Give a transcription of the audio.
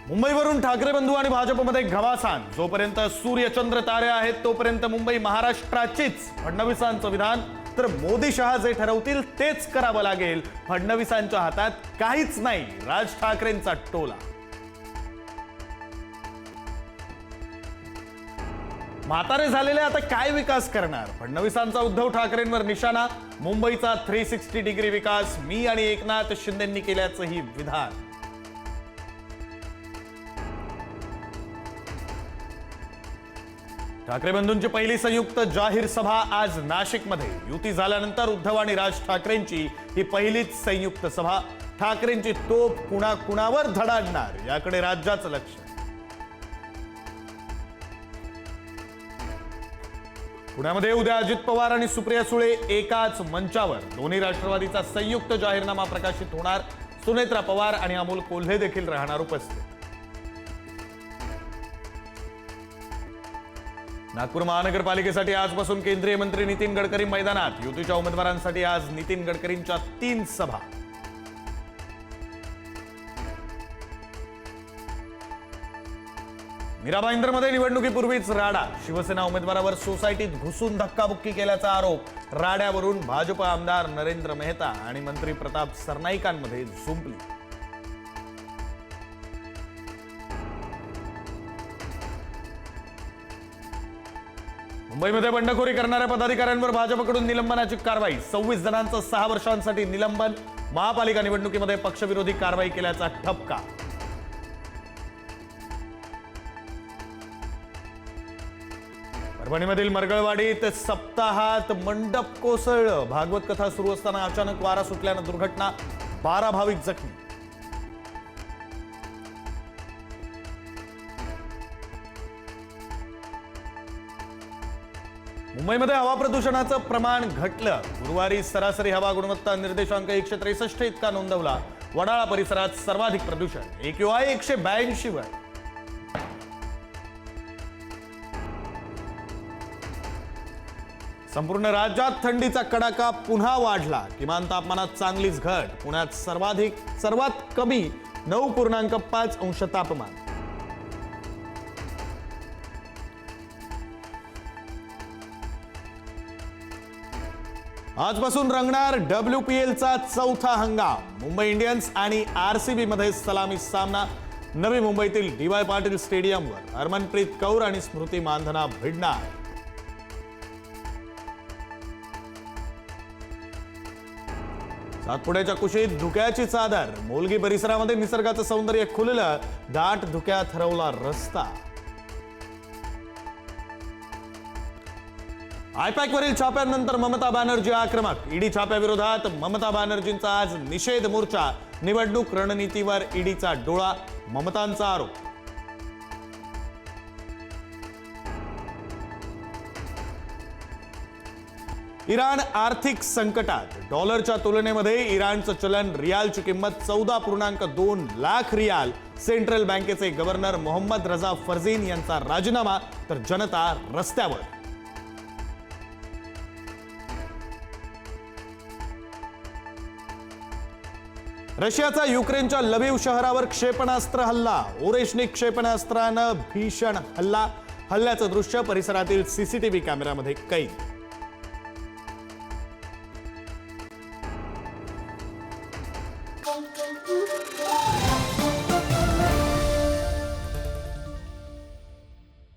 मुंबईवरून ठाकरे बंधू आणि भाजपमध्ये घमासान। जोपर्यंत सूर्यचंद्र तारे आहेत तोपर्यंत मुंबई महाराष्ट्राचीच। फडणवीसांचं विधान, तर मोदी शहा जे ठरवतील तेच करावं लागेल। फडणवीसांच्या हातात काहीच नाही, राज ठाकरेंचा टोला। म्हातारे झालेले आता काय विकास करणार? फडणवीसांचा उद्धव ठाकरेंवर निशाणा। मुंबईचा 360 डिग्री विकास मी आणि एकनाथ शिंदेंनी केल्याचं ही विधान। ठाकरे बंधूंची पहिली संयुक्त जाहीर सभा आज नाशिकमध्ये। युती झाल्यानंतर उद्धव आणि राज ठाकरेंची ही पहिलीच संयुक्त सभा। ठाकरेंची तोफ कुणाकुणावर धडाडणार याकडे राज्याचं लक्ष। पुण्यामध्ये उद्या अजित पवार आणि सुप्रिया सुळे एकाच मंचावर। दोन्ही राष्ट्रवादीचा संयुक्त जाहीरनामा प्रकाशित होणार। सुनेत्रा पवार आणि अमोल कोल्हे देखील राहणार उपस्थित। नागपूर महानगरपालिकेसाठी आजपासून केंद्रीय मंत्री नितीन गडकरी मैदानात। युतीच्या उमेदवारांसाठी आज नितीन गडकरींच्या 3 सभा। मीरा भाईंदरमध्ये निवडणुकीपूर्वीच राडा। शिवसेना उमेदवारावर सोसायटीत घुसून धक्काबुक्की केल्याचा आरोप। राड्यावरून भाजप आमदार नरेंद्र मेहता आणि मंत्री प्रताप सरनाईकांमध्ये झुंपली। मुंबईमध्ये बंडखोरी करणाऱ्या पदाधिकाऱ्यांवर भाजपकडून निलंबनाची कारवाई। 26 जणांचं 6 वर्षांसाठी निलंबन। महापालिका निवडणुकीमध्ये पक्षविरोधी कारवाई केल्याचा ठपका। परभणीमधील मरगळवाडीत सप्ताहात मंडप कोसळलं। भागवत कथा सुरू असताना अचानक वारा सुटल्यानं दुर्घटना। 12 भाविक जखमी। मुंबईमध्ये हवा प्रदूषणाचं प्रमाण घटलं। गुरुवारी सरासरी हवा गुणवत्ता निर्देशांक 163 इतका नोंदवला। वडाळा परिसरात सर्वाधिक प्रदूषण, AQI 182 वर। संपूर्ण राज्यात थंडीचा कडाका पुन्हा वाढला। किमान तापमानात चांगलीच घट। पुण्यात सर्वात कमी 9.5 अंश तापमान। आजपासून रंगणार WPLचा चौथा हंगाम। मुंबई इंडियन्स आणि RCB मध्ये सलामी सामना। नवी मुंबईतील DY पाटील स्टेडियमवर हरमनप्रीत कौर आणि स्मृती मानधना भिडणार। सातपुड्याच्या कुशीत धुक्याची चादर। मोलगी परिसरामध्ये निसर्गाचं सौंदर्य खुललं। दाट धुक्यात हरवला रस्ता। आयपॅक वरील छाप्यांनंतर ममता बॅनर्जी आक्रमक। ईडी छाप्याविरोधात ममता बॅनर्जींचा आज निषेध मोर्चा। निवडणूक रणनीतीवर ईडीचा डोळा, ममतांचा आरोप। इराण आर्थिक संकटात। डॉलरच्या तुलनेमध्ये इराणचं चलन रियालची किंमत 14.2 लाख रियाल। सेंट्रल बँकेचे गव्हर्नर मोहम्मद रजा फर्जीन यांचा राजीनामा, तर जनता रस्त्यावर। रशियाचा युक्रेनच्या लव्हिव शहरावर क्षेपणास्त्र हल्ला। ओरेशनिक क्षेपणास्त्रानं भीषण हल्ला। हल्ल्याचं दृश्य परिसरातील CCTV कॅमेऱ्यामध्ये कैद।